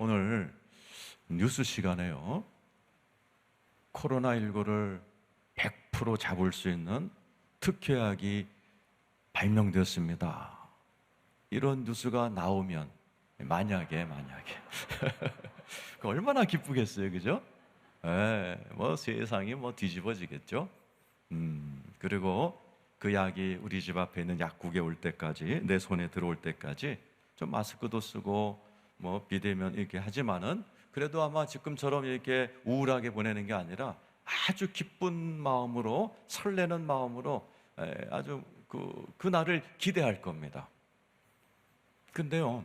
오늘 뉴스 시간에요, 코로나19를 100% 잡을 수 있는 특효약이 발명되었습니다. 이런 뉴스가 나오면 만약에 그 얼마나 기쁘겠어요, 그죠? 뭐 세상이 뭐 뒤집어지겠죠. 그리고 그 약이 우리 집 앞에 있는 약국에 올 때까지, 내 손에 들어올 때까지 좀 마스크도 쓰고 뭐 비대면 이렇게 하지만은 그래도 아마 지금처럼 이렇게 우울하게 보내는 게 아니라 아주 기쁜 마음으로, 설레는 마음으로 아주 그 날을 기대할 겁니다. 근데요,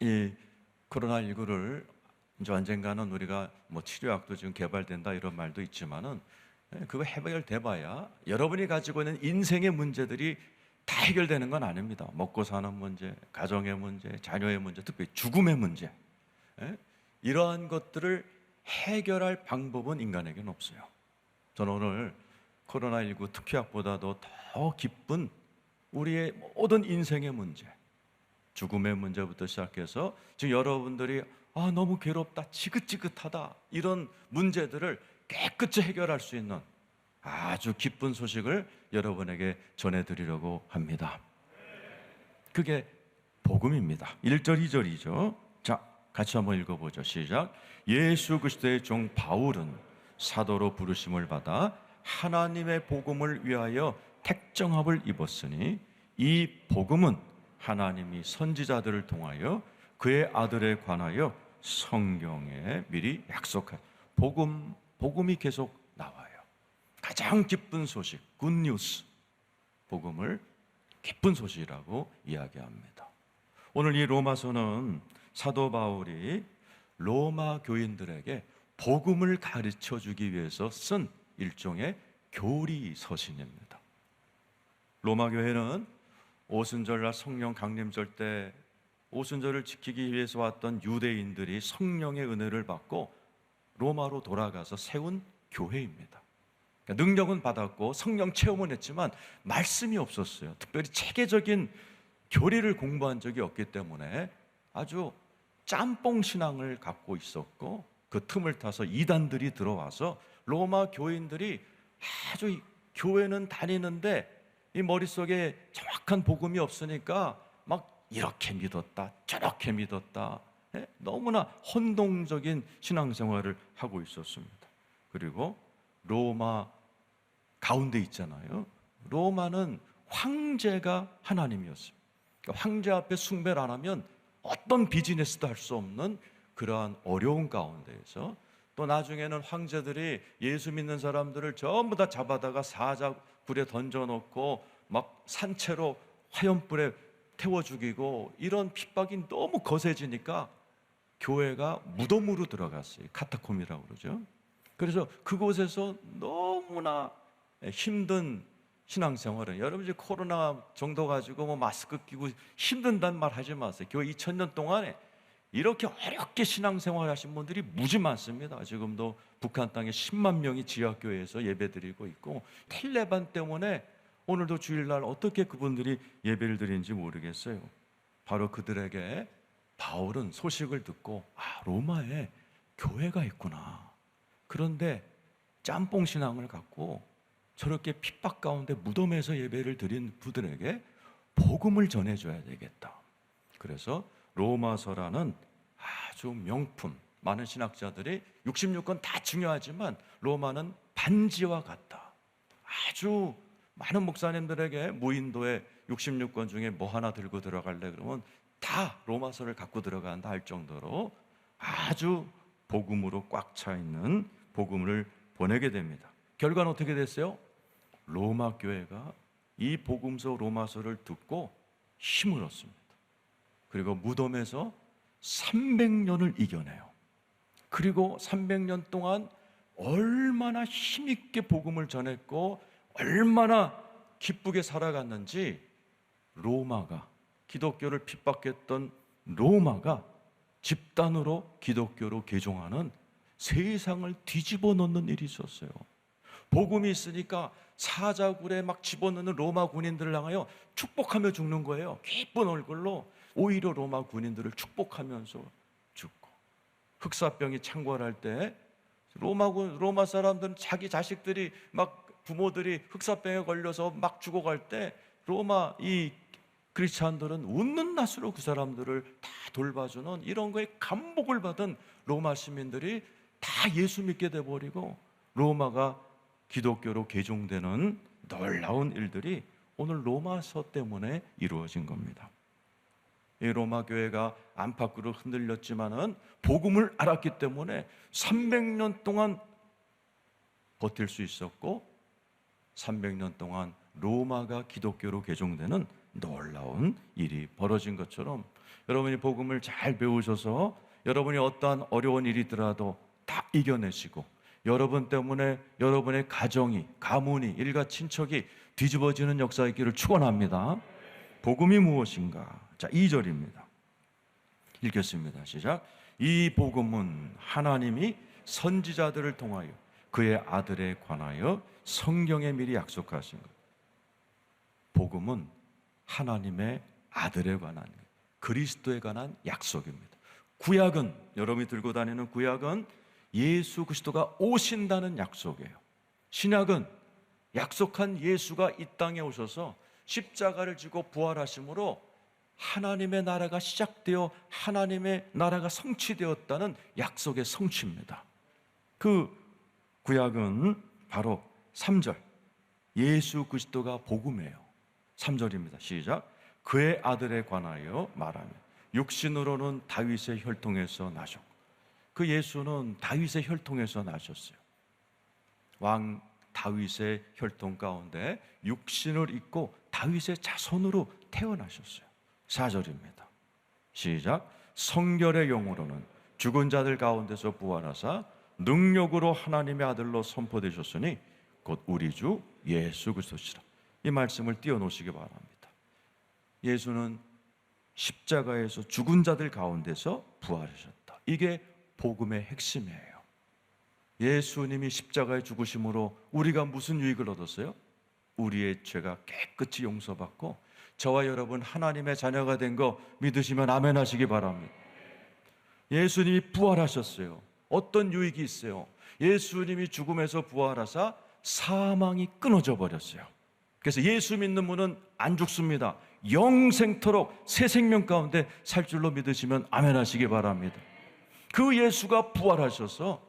이 코로나19를 이제 언젠가는 우리가 뭐 치료약도 지금 개발된다 이런 말도 있지만은 그거 해결돼봐야 여러분이 가지고 있는 인생의 문제들이 다 해결되는 건 아닙니다. 먹고 사는 문제, 가정의 문제, 자녀의 문제, 특히 죽음의 문제, 이러한 것들을 해결할 방법은 인간에게는 없어요. 저는 오늘 코로나19 특효약보다도 더 기쁜 우리의 모든 인생의 문제, 죽음의 문제부터 시작해서 지금 여러분들이 너무 괴롭다, 지긋지긋하다, 이런 문제들을 깨끗이 해결할 수 있는 아주 기쁜 소식을 여러분에게 전해드리려고 합니다. 그게 복음입니다. 1절 2절이죠 자, 같이 한번 읽어보죠. 시작. 예수 그리스도의 종 바울은 사도로 부르심을 받아 하나님의 복음을 위하여 택정함을 입었으니 이 복음은 하나님이 선지자들을 통하여 그의 아들에 관하여 성경에 미리 약속한 복음이 계속 나와요. 가장 기쁜 소식, 굿뉴스, 복음을 기쁜 소식이라고 이야기합니다. 오늘 이 로마서는 사도 바울이 로마 교인들에게 복음을 가르쳐 주기 위해서 쓴 일종의 교리 서신입니다. 로마 교회는 오순절날 성령 강림절 때 오순절을 지키기 위해서 왔던 유대인들이 성령의 은혜를 받고 로마로 돌아가서 세운 교회입니다. 그러니까 능력은 받았고 성령 체험은 했지만 말씀이 없었어요. 특별히 체계적인 교리를 공부한 적이 없기 때문에 아주 짬뽕 신앙을 갖고 있었고, 그 틈을 타서 이단들이 들어와서 로마 교인들이 아주 교회는 다니는데 이 머릿속에 정확한 복음이 없으니까 막 이렇게 믿었다, 저렇게 믿었다, 너무나 혼동적인 신앙생활을 하고 있었습니다. 그리고 로마 가운데 있잖아요. 로마는 황제가 하나님이었습니다. 그러니까 황제 앞에 숭배를 안 하면 어떤 비즈니스도 할 수 없는 그러한 어려운 가운데에서, 또 나중에는 황제들이 예수 믿는 사람들을 전부 다 잡아다가 사자굴에 던져놓고 막 산채로 화염불에 태워 죽이고, 이런 핍박이 너무 거세지니까 교회가 무덤으로 들어갔어요. 카타콤이라고 그러죠. 그래서 그곳에서 너무나 힘든 신앙생활은, 여러분 이제 코로나 정도 가지고 뭐 마스크 끼고 힘든다는 말 하지 마세요. 교회 2000년 동안에 이렇게 어렵게 신앙생활 하신 분들이 무지 많습니다. 지금도 북한 땅에 10만 명이 지하교회에서 예배드리고 있고, 텔레반 때문에 오늘도 주일날 어떻게 그분들이 예배를 드리는지 모르겠어요. 바로 그들에게 바울은 소식을 듣고 로마에 교회가 있구나, 그런데 짬뽕 신앙을 갖고 저렇게 핍박 가운데 무덤에서 예배를 드린 분들에게 복음을 전해줘야 되겠다. 그래서 로마서라는 아주 명품, 많은 신학자들이 66권 다 중요하지만 로마는 반지와 같다, 아주 많은 목사님들에게 무인도에 66권 중에 뭐 하나 들고 들어갈래 그러면 다 로마서를 갖고 들어간다 할 정도로 아주 복음으로 꽉 차 있는 복음을 보내게 됩니다. 결과는 어떻게 됐어요? 로마 교회가 이 복음서 로마서를 듣고 힘을 얻습니다. 그리고 무덤에서 300년을 이겨내요. 그리고 300년 동안 얼마나 힘있게 복음을 전했고 얼마나 기쁘게 살아갔는지, 로마가, 기독교를 핍박했던 로마가 집단으로 기독교로 개종하는 세상을 뒤집어 놓는 일이 있었어요. 복음이 있으니까 사자굴에 막 집어넣는 로마 군인들을 향하여 축복하며 죽는 거예요. 기쁜 얼굴로 오히려 로마 군인들을 축복하면서 죽고, 흑사병이 창궐할 때 로마 사람들은 자기 자식들이 막 부모들이 흑사병에 걸려서 막 죽어갈 때 로마 이 크리스찬들은 웃는 낯으로 그 사람들을 다 돌봐주는 이런 거에 감복을 받은 로마 시민들이 다 예수 믿게 돼버리고 로마가 기독교로 개종되는 놀라운 일들이 오늘 로마서 때문에 이루어진 겁니다. 이 로마 교회가 안팎으로 흔들렸지만은 복음을 알았기 때문에 300년 동안 버틸 수 있었고 300년 동안 로마가 기독교로 개종되는 놀라운 일이 벌어진 것처럼 여러분이 복음을 잘 배우셔서 여러분이 어떠한 어려운 일이 있더라도 다 이겨내시고 여러분 때문에 여러분의 가정이, 가문이, 일가 친척이 뒤집어지는 역사 있기를 축원합니다. 복음이 무엇인가? 자, 2절입니다. 읽겠습니다. 시작. 이 복음은 하나님이 선지자들을 통하여 그의 아들에 관하여 성경에 미리 약속하신 것. 복음은 하나님의 아들에 관한 그리스도에 관한 약속입니다. 구약은, 여러분이 들고 다니는 구약은 예수 그리스도가 오신다는 약속이에요. 신약은 약속한 예수가 이 땅에 오셔서 십자가를 지고 부활하심으로 하나님의 나라가 시작되어 하나님의 나라가 성취되었다는 약속의 성취입니다. 그 구약은 바로 3절, 예수 그리스도가 복음이에요. 3절입니다. 시작. 그의 아들에 관하여 말하며 육신으로는 다윗의 혈통에서 나셨고, 그 예수는 다윗의 혈통에서 나셨어요. 왕 다윗의 혈통 가운데 육신을 입고 다윗의 자손으로 태어나셨어요. 4절입니다. 시작. 성결의 영으로는 죽은 자들 가운데서 부활하사 능력으로 하나님의 아들로 선포되셨으니 곧 우리 주 예수 그리스도시라. 이 말씀을 띄워놓으시기 바랍니다. 예수는 십자가에서 죽은 자들 가운데서 부활하셨다. 이게 복음의 핵심이에요. 예수님이 십자가에 죽으심으로 우리가 무슨 유익을 얻었어요? 우리의 죄가 깨끗이 용서받고 저와 여러분 하나님의 자녀가 된 거 믿으시면 아멘 하시기 바랍니다. 예수님이 부활하셨어요. 어떤 유익이 있어요? 예수님이 죽음에서 부활하사 사망이 끊어져 버렸어요. 그래서 예수 믿는 분은 안 죽습니다. 영생토록 새 생명 가운데 살 줄로 믿으시면 아멘 하시기 바랍니다. 그 예수가 부활하셔서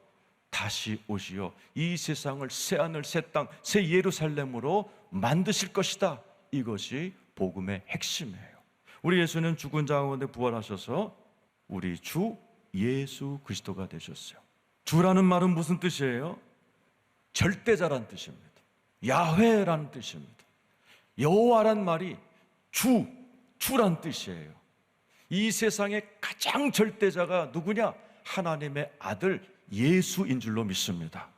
다시 오시어 이 세상을 새 하늘 새 땅 새 예루살렘으로 만드실 것이다. 이것이 복음의 핵심이에요. 우리 예수는 죽은 자 가운데 부활하셔서 우리 주 예수 그리스도가 되셨어요. 주라는 말은 무슨 뜻이에요? 절대자란 뜻입니다. 야훼라는 뜻입니다. 여호와란 말이 주란 뜻이에요. 이 세상의 가장 절대자가 누구냐? 하나님의 아들 예수인 줄로 믿습니다.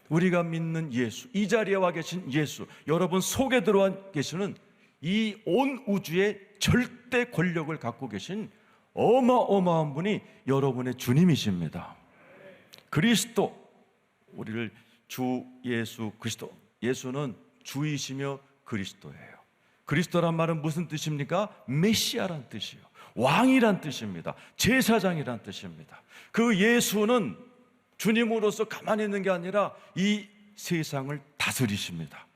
우리가 믿는 예수, 이 자리에 와 계신 예수, 여러분 속에 들어와 계시는 이 온 우주의 절대 권력을 갖고 계신 어마어마한 분이 여러분의 주님이십니다. 그리스도, 우리를 주 예수 그리스도, 예수는 주이시며 그리스도예요. 그리스도란 말은 무슨 뜻입니까? 메시아란 뜻이에요. 왕이란 뜻입니다. 제사장이란 뜻입니다. 그 예수는 주님으로서 가만히 있는 게 아니라 이 세상을 다스리십니다.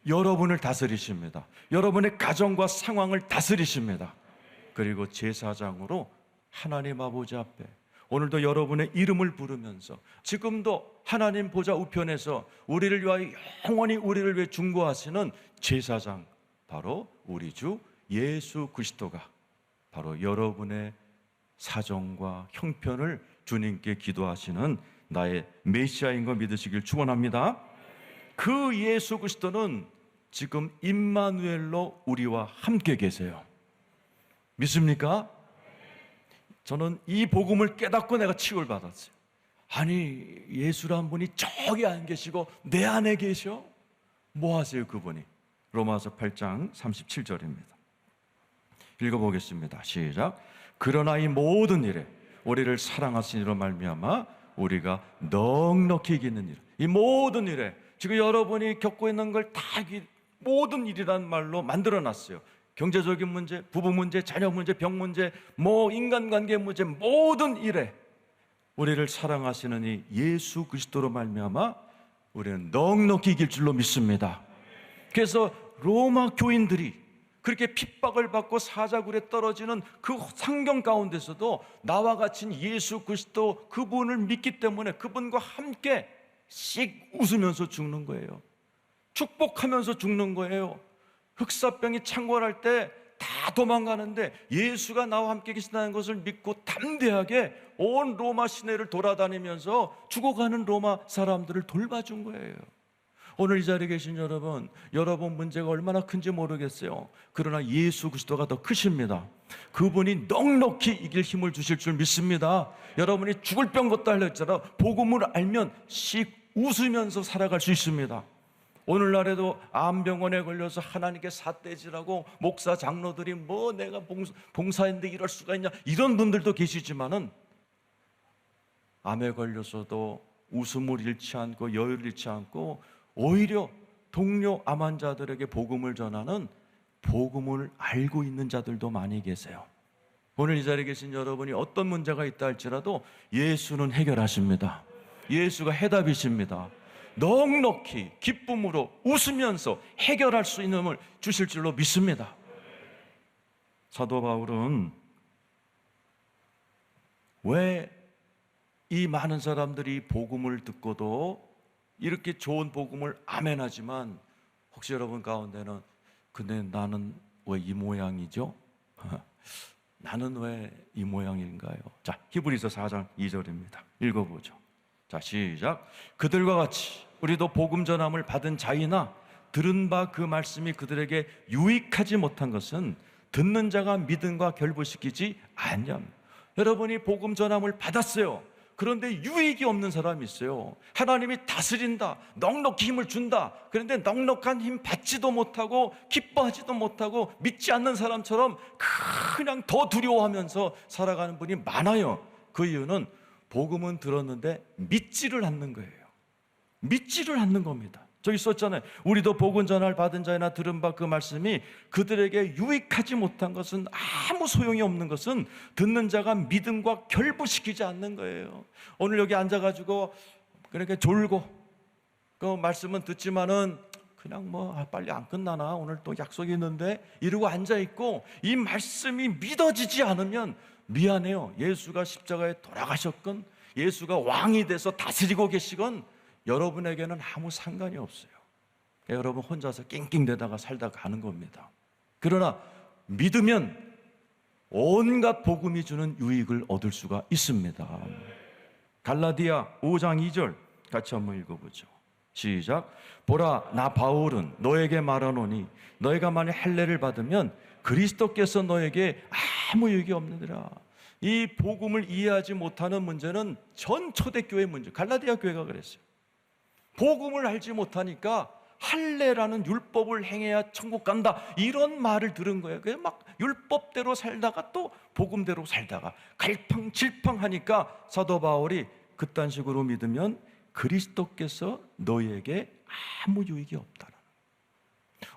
여러분을 다스리십니다. 여러분의 가정과 상황을 다스리십니다. 그리고 제사장으로 하나님 아버지 앞에 오늘도 여러분의 이름을 부르면서 지금도 하나님 보좌 우편에서 우리를 위하여 영원히 우리를 위해 중보하시는 제사장, 바로 우리 주 예수 그리스도가 바로 여러분의 사정과 형편을 주님께 기도하시는 나의 메시아인 거 믿으시길 축원합니다. 그 예수 그리스도는 지금 임마누엘로 우리와 함께 계세요. 믿습니까? 저는 이 복음을 깨닫고 내가 치유를 받았어요. 아니, 예수란 분이 저기 안 계시고 내 안에 계셔? 뭐 하세요 그분이? 로마서 8장 37절입니다. 읽어보겠습니다. 시작. 그러나 이 모든 일에 우리를 사랑하시니로 말미암아 우리가 넉넉히 이기는 일, 이 모든 일에 지금 여러분이 겪고 있는 걸 다 모든 일이란 말로 만들어놨어요. 경제적인 문제, 부부 문제, 자녀 문제, 병 문제, 인간관계 문제, 모든 일에 우리를 사랑하시는 이 예수 그리스도로 말미암아 우리는 넉넉히 이길 줄로 믿습니다. 그래서 로마 교인들이 그렇게 핍박을 받고 사자굴에 떨어지는 그 상경 가운데서도 나와 같이 예수 그리스도 그분을 믿기 때문에 그분과 함께 씩 웃으면서 죽는 거예요. 축복하면서 죽는 거예요. 흑사병이 창궐할 때 다 도망가는데 예수가 나와 함께 계신다는 것을 믿고 담대하게 온 로마 시내를 돌아다니면서 죽어가는 로마 사람들을 돌봐준 거예요. 오늘 이 자리에 계신 여러분, 여러분 문제가 얼마나 큰지 모르겠어요. 그러나 예수 그리스도가 더 크십니다. 그분이 넉넉히 이길 힘을 주실 줄 믿습니다. 여러분이 죽을 병 것도 알렸잖아. 복음을 알면 씩 웃으면서 살아갈 수 있습니다. 오늘날에도 암병원에 걸려서 하나님께 삿대질하고 목사 장로들이 뭐 내가 봉사인데 이럴 수가 있냐 이런 분들도 계시지만은 암에 걸려서도 웃음을 잃지 않고 여유를 잃지 않고 오히려 동료 암 환자들에게 복음을 전하는 복음을 알고 있는 자들도 많이 계세요. 오늘 이 자리에 계신 여러분이 어떤 문제가 있다 할지라도 예수는 해결하십니다. 예수가 해답이십니다. 넉넉히 기쁨으로 웃으면서 해결할 수 있는 힘을 주실 줄로 믿습니다. 사도 바울은 왜 이 많은 사람들이 복음을 듣고도 이렇게 좋은 복음을 아멘하지만 혹시 여러분 가운데는 근데 나는 왜 이 모양이죠? 나는 왜 이 모양인가요? 자, 히브리서 4장 2절입니다. 읽어보죠. 자, 시작. 그들과 같이 우리도 복음 전함을 받은 자이나 들은 바 그 말씀이 그들에게 유익하지 못한 것은 듣는 자가 믿음과 결부시키지 아니함. 여러분이 복음 전함을 받았어요. 그런데 유익이 없는 사람이 있어요. 하나님이 다스린다, 넉넉히 힘을 준다. 그런데 넉넉한 힘 받지도 못하고 기뻐하지도 못하고 믿지 않는 사람처럼 그냥 더 두려워하면서 살아가는 분이 많아요. 그 이유는 복음은 들었는데 믿지를 않는 거예요. 믿지를 않는 겁니다. 저기 썼잖아요. 우리도 복음 전할 받은 자이나 들은 바 그 말씀이 그들에게 유익하지 못한 것은 아무 소용이 없는 것은 듣는 자가 믿음과 결부시키지 않는 거예요. 오늘 여기 앉아가지고 그렇게 졸고 그 말씀은 듣지만은 그냥 뭐 빨리 안 끝나나 오늘 또 약속이 있는데 이러고 앉아있고 이 말씀이 믿어지지 않으면 미안해요. 예수가 십자가에 돌아가셨건 예수가 왕이 돼서 다스리고 계시건 여러분에게는 아무 상관이 없어요. 여러분 혼자서 낑낑대다가 살다 가는 겁니다. 그러나 믿으면 온갖 복음이 주는 유익을 얻을 수가 있습니다. 갈라디아 5장 2절 같이 한번 읽어보죠. 시작. 보라, 나 바울은 너에게 말하노니 너희가 만일 할례를 받으면 그리스도께서 너에게 아무 유익이 없느니라. 이 복음을 이해하지 못하는 문제는 전 초대교회 문제, 갈라디아 교회가 그랬어요. 복음을 알지 못하니까 할례라는 율법을 행해야 천국 간다 이런 말을 들은 거예요. 그래서 막 율법대로 살다가 또 복음대로 살다가 갈팡질팡하니까 사도 바울이 그딴 식으로 믿으면 그리스도께서 너희에게 아무 유익이 없다라는.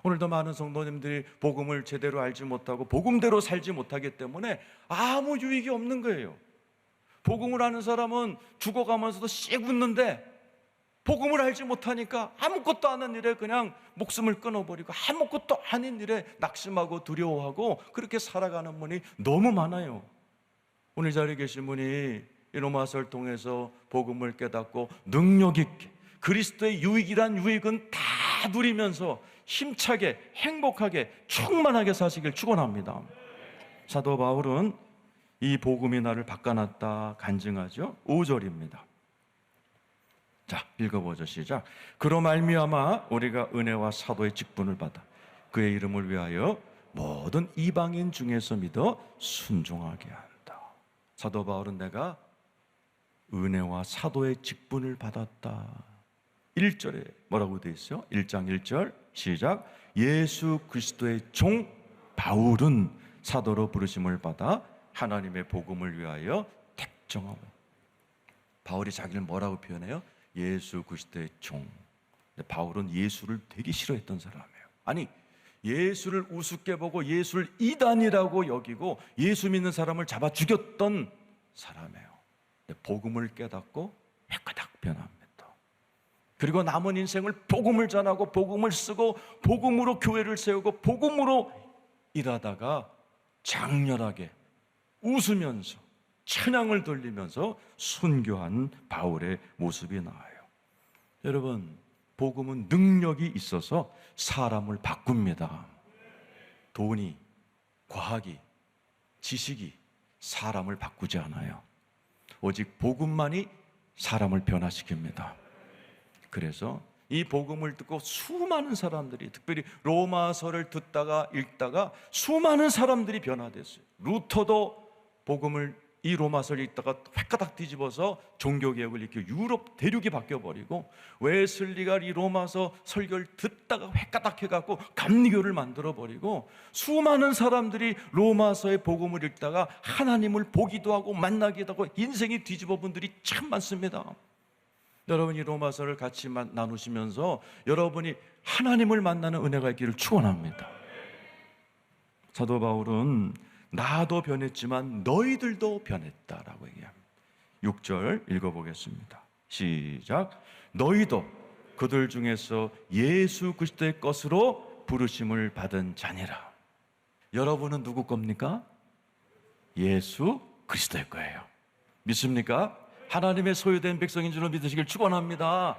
오늘도 많은 성도님들이 복음을 제대로 알지 못하고 복음대로 살지 못하기 때문에 아무 유익이 없는 거예요. 복음을 아는 사람은 죽어가면서도 씩 웃는데 복음을 알지 못하니까 아무것도 아는 일에 그냥 목숨을 끊어버리고 아무것도 아닌 일에 낙심하고 두려워하고 그렇게 살아가는 분이 너무 많아요. 오늘 자리에 계신 분이 이 로마서를 통해서 복음을 깨닫고 능력 있게 그리스도의 유익이란 유익은 다 누리면서 힘차게 행복하게 충만하게 사시길 축원합니다. 사도 바울은 이 복음이 나를 바꿔놨다 간증하죠. 5절입니다. 자, 읽어보죠. 시작. 그로 말미암아 우리가 은혜와 사도의 직분을 받아 그의 이름을 위하여 모든 이방인 중에서 믿어 순종하게 한다. 사도 바울은 내가 은혜와 사도의 직분을 받았다. 1절에 뭐라고 되어 있어요? 1장 1절 시작. 예수 그리스도의 종 바울은 사도로 부르심을 받아 하나님의 복음을 위하여 택정하고. 바울이 자기를 뭐라고 표현해요? 예수 그리스도의 종. 바울은 예수를 되게 싫어했던 사람이에요. 아니, 예수를 우습게 보고 예수를 이단이라고 여기고 예수 믿는 사람을 잡아 죽였던 사람이에요. 복음을 깨닫고 회까닥 변합니다. 그리고 남은 인생을 복음을 전하고 복음을 쓰고 복음으로 교회를 세우고 복음으로 일하다가 장렬하게 웃으면서 찬양을 돌리면서 순교한 바울의 모습이 나와요. 여러분, 복음은 능력이 있어서 사람을 바꿉니다. 돈이, 과학이, 지식이 사람을 바꾸지 않아요. 오직 복음만이 사람을 변화시킵니다. 그래서 이 복음을 듣고 수많은 사람들이, 특별히 로마서를 듣다가 읽다가 수많은 사람들이 변화됐어요. 루터도 복음을, 이 로마서를 읽다가 획가닥 뒤집어서 종교개혁을 일으켜 유럽 대륙이 바뀌어버리고, 웨슬리가 이 로마서 설교를 듣다가 획가닥 해갖고 감리교를 만들어버리고, 수많은 사람들이 로마서의 복음을 읽다가 하나님을 보기도 하고 만나기도 하고 인생이 뒤집어 본 분들이 참 많습니다. 여러분이 로마서를 같이 나누시면서 여러분이 하나님을 만나는 은혜가 있기를 축원합니다. 사도 바울은 나도 변했지만 너희들도 변했다라고 얘기합니다. 6절 읽어보겠습니다. 시작. 너희도 그들 중에서 예수 그리스도의 것으로 부르심을 받은 자니라. 여러분은 누구 겁니까? 예수 그리스도의 거예요. 믿습니까? 하나님의 소유된 백성인 줄로 믿으시길 축원합니다.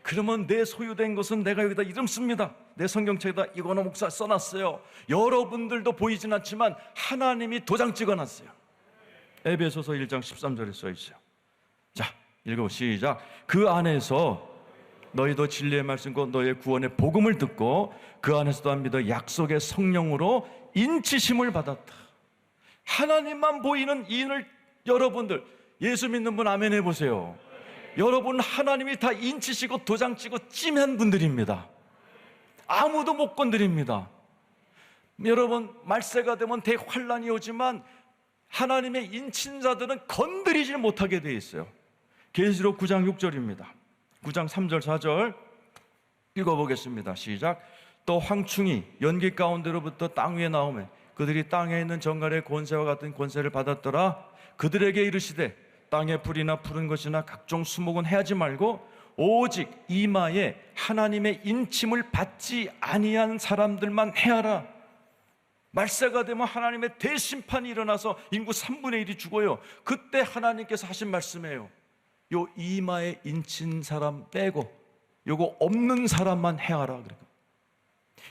그러면 내 소유된 것은 내가 여기다 이름 씁니다. 내 성경책에다 이건호 목사 써놨어요. 여러분들도 보이진 않지만 하나님이 도장 찍어놨어요. 에베소서 1장 13절에 써있어요. 자, 읽어 시작. 그 안에서 너희도 진리의 말씀과 너희의 구원의 복음을 듣고 그 안에서도 한 믿어 약속의 성령으로 인치심을 받았다. 하나님만 보이는 이인을, 여러분들 예수 믿는 분 아멘 해보세요. 여러분 하나님이 다 인치시고 도장 찍고 찜한 분들입니다. 아무도 못 건드립니다. 여러분 말세가 되면 대환란이 오지만 하나님의 인친자들은 건드리지 못하게 되어 있어요. 계시록 9장 6절입니다. 9장 3절 4절 읽어보겠습니다. 시작. 또 황충이 연기 가운데로부터 땅 위에 나오매 그들이 땅에 있는 정갈의 권세와 같은 권세를 받았더라. 그들에게 이르시되 땅의 풀이나 푸른 것이나 각종 수목은 해하지 말고 오직 이마에 하나님의 인침을 받지 아니한 사람들만 해하라. 말세가 되면 하나님의 대심판이 일어나서 인구 3분의 1이 죽어요. 그때 하나님께서 하신 말씀이에요. 요 이마에 인친 사람 빼고 요거 없는 사람만 해하라.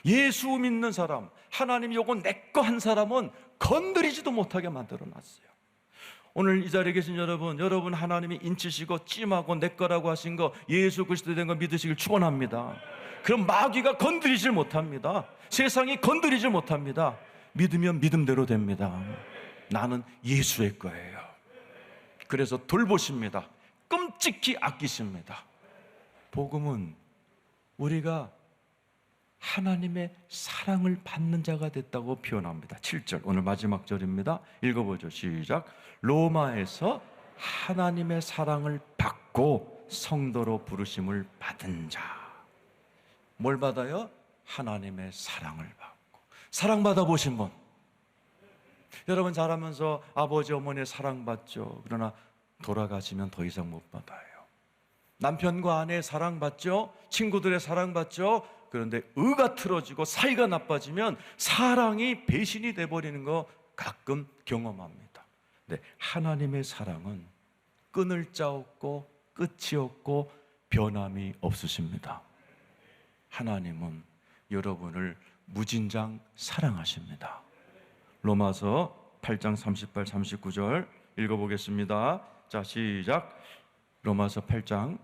예수 믿는 사람, 하나님 요거 내꺼 한 사람은 건드리지도 못하게 만들어놨어요. 오늘 이 자리에 계신 여러분 하나님이 인치시고 찜하고 내 거라고 하신 거 예수 그리스도 된 거 믿으시길 축원합니다. 그럼 마귀가 건드리질 못합니다. 세상이 건드리질 못합니다. 믿으면 믿음대로 됩니다. 나는 예수의 거예요. 그래서 돌보십니다. 끔찍히 아끼십니다. 복음은 우리가 하나님의 사랑을 받는 자가 됐다고 표현합니다. 7절 오늘 마지막 절입니다. 읽어보죠. 시작. 로마에서 하나님의 사랑을 받고 성도로 부르심을 받은 자. 뭘 받아요? 하나님의 사랑을 받고. 사랑받아 보신 분. 여러분 자라면서 아버지 어머니의 사랑받죠. 그러나 돌아가시면 더 이상 못 받아요. 남편과 아내의 사랑받죠. 친구들의 사랑받죠. 그런데 의가 틀어지고 사이가 나빠지면 사랑이 배신이 돼버리는 거 가끔 경험합니다. 근데 하나님의 사랑은 끊을 자 없고 끝이 없고 변함이 없으십니다. 하나님은 여러분을 무진장 사랑하십니다. 로마서 8장 38, 39절 읽어보겠습니다. 자, 시작. 로마서 8장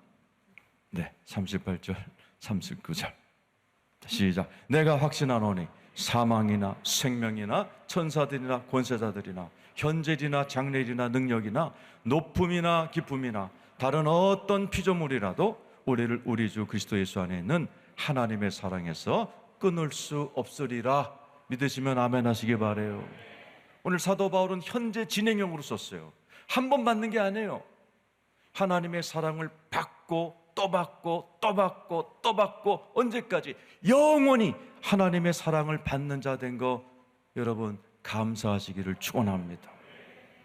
38절, 39절 시작. 내가 확신하노니 사망이나 생명이나 천사들이나 권세자들이나 현재이나 장래이나 능력이나 높음이나 기쁨이나 다른 어떤 피조물이라도 우리를 우리 주 그리스도 예수 안에 있는 하나님의 사랑에서 끊을 수 없으리라. 믿으시면 아멘 하시기 바라요. 오늘 사도 바울은 현재 진행형으로 썼어요. 한 번 받는 게 아니에요. 하나님의 사랑을 받고 또 받고 또 받고 또 받고 언제까지? 영원히 하나님의 사랑을 받는 자 된 거 여러분 감사하시기를 축원합니다.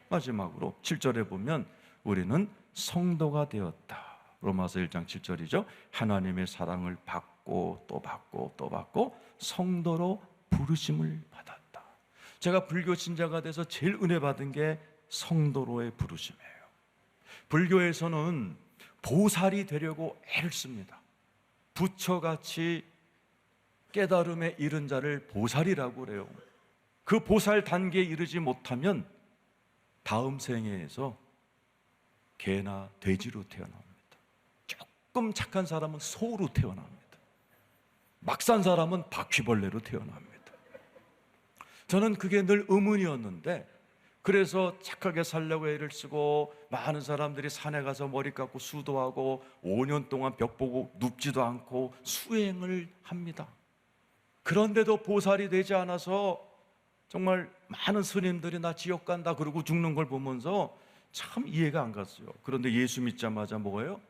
마지막으로 7절에 보면 우리는 성도가 되었다. 로마서 1장 7절이죠. 하나님의 사랑을 받고 또 받고 또 받고 성도로 부르심을 받았다. 제가 불교 신자가 돼서 제일 은혜 받은 게 성도로의 부르심이에요. 불교에서는 보살이 되려고 애를 씁니다. 부처같이 깨달음에 이른 자를 보살이라고 그래요. 그 보살 단계에 이르지 못하면 다음 생애에서 개나 돼지로 태어납니다. 조금 착한 사람은 소로 태어납니다. 막 산 사람은 바퀴벌레로 태어납니다. 저는 그게 늘 의문이었는데, 그래서 착하게 살려고 애를 쓰고 많은 사람들이 산에 가서 머리 깎고 수도하고 5년 동안 벽 보고 눕지도 않고 수행을 합니다. 그런데도 보살이 되지 않아서 정말 많은 스님들이 나 지옥 간다 그러고 죽는 걸 보면서 참 이해가 안 갔어요. 그런데 예수 믿자마자 뭐예요?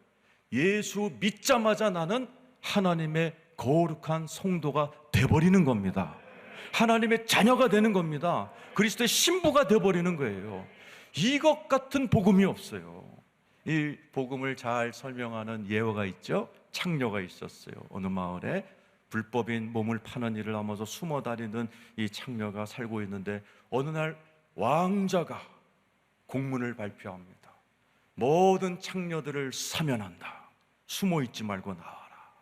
예수 믿자마자 나는 하나님의 거룩한 성도가 돼버리는 겁니다. 하나님의 자녀가 되는 겁니다. 그리스도의 신부가 돼버리는 거예요. 이것 같은 복음이 없어요. 이 복음을 잘 설명하는 예화가 있죠. 창녀가 있었어요. 어느 마을에 불법인 몸을 파는 일을 하면서 숨어 다니는 이 창녀가 살고 있는데, 어느 날 왕자가 공문을 발표합니다. 모든 창녀들을 사면한다. 숨어 있지 말고 나와라.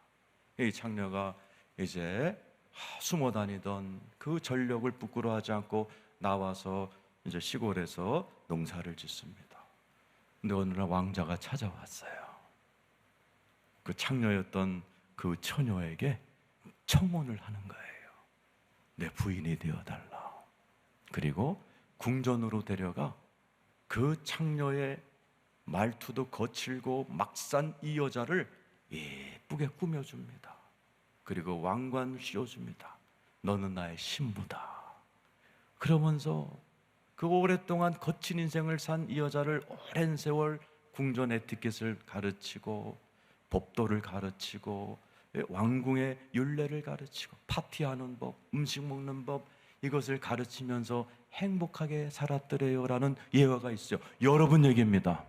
이 창녀가 이제 숨어 다니던 그 전력을 부끄러워하지 않고 나와서 이제 시골에서 농사를 짓습니다. 근데 어느 날 왕자가 찾아왔어요. 그 창녀였던 그 처녀에게 청혼을 하는 거예요. 내 부인이 되어달라. 그리고 궁전으로 데려가 그 창녀의 말투도 거칠고 막산 이 여자를 예쁘게 꾸며줍니다. 그리고 왕관을 씌워줍니다. 너는 나의 신부다. 그러면서 그 오랫동안 거친 인생을 산 이 여자를 오랜 세월 궁전 에티켓을 가르치고 법도를 가르치고 왕궁의 율례를 가르치고 파티하는 법, 음식 먹는 법, 이것을 가르치면서 행복하게 살았더래요라는 예화가 있어요. 여러분 얘기입니다.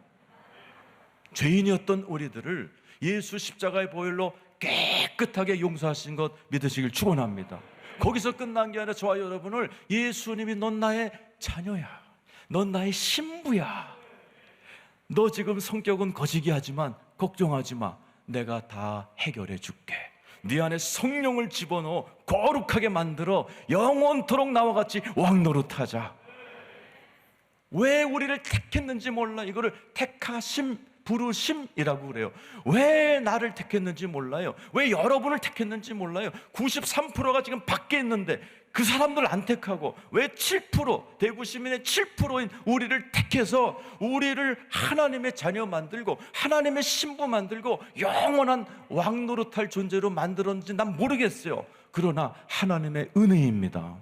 죄인이었던 우리들을 예수 십자가의 보혈로 깨끗하게 용서하신 것 믿으시길 축원합니다. 거기서 끝난 게 아니라 저와 여러분을 예수님이 넌 나의 자녀야, 넌 나의 신부야, 너 지금 성격은 거시기하지만 걱정하지 마, 내가 다 해결해 줄게. 네 안에 성령을 집어넣어 거룩하게 만들어 영원토록 나와 같이 왕노릇하자. 왜 우리를 택했는지 몰라. 이거를 택하심, 부르심이라고 그래요. 왜 나를 택했는지 몰라요. 왜 여러분을 택했는지 몰라요. 93%가 지금 밖에 있는데 그 사람들 안 택하고 왜 7%, 대구 시민의 7%인 우리를 택해서 우리를 하나님의 자녀 만들고 하나님의 신부 만들고 영원한 왕노릇할 존재로 만들었는지 난 모르겠어요. 그러나 하나님의 은혜입니다.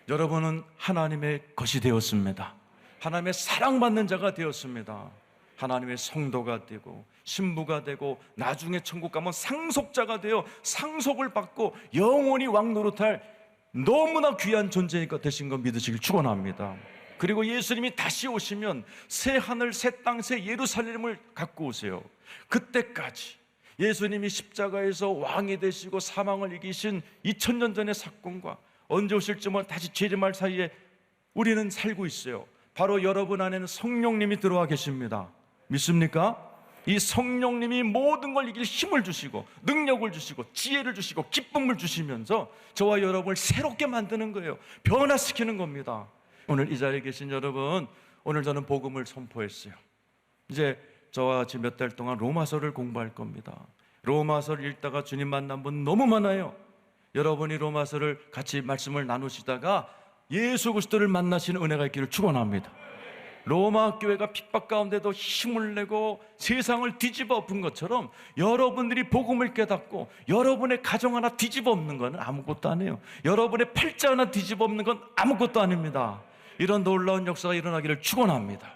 여러분은 하나님의 것이 되었습니다. 하나님의 사랑받는 자가 되었습니다. 하나님의 성도가 되고 신부가 되고 나중에 천국 가면 상속자가 되어 상속을 받고 영원히 왕노릇할 너무나 귀한 존재가 되신 거 믿으시길 축원합니다. 그리고 예수님이 다시 오시면 새 하늘 새 땅 새 예루살렘을 갖고 오세요. 그때까지 예수님이 십자가에서 왕이 되시고 사망을 이기신 2000년 전의 사건과 언제 오실지 모르는 다시 재림할 사이에 우리는 살고 있어요. 바로 여러분 안에는 성령님이 들어와 계십니다. 믿습니까? 이 성령님이 모든 걸 이길 힘을 주시고 능력을 주시고 지혜를 주시고 기쁨을 주시면서 저와 여러분을 새롭게 만드는 거예요. 변화시키는 겁니다. 오늘 이 자리에 계신 여러분, 오늘 저는 복음을 선포했어요. 이제 저와 같이 몇 달 동안 로마서를 공부할 겁니다. 로마서를 읽다가 주님 만난 분 너무 많아요. 여러분이 로마서를 같이 말씀을 나누시다가 예수 그리스도를 만나시는 은혜가 있기를 축원합니다. 로마 교회가 핍박 가운데도 힘을 내고 세상을 뒤집어 엎은 것처럼 여러분들이 복음을 깨닫고 여러분의 가정 하나 뒤집어 엎는 건 아무것도 아니에요. 여러분의 팔자 하나 뒤집어 엎는 건 아무것도 아닙니다. 이런 놀라운 역사가 일어나기를 축원합니다.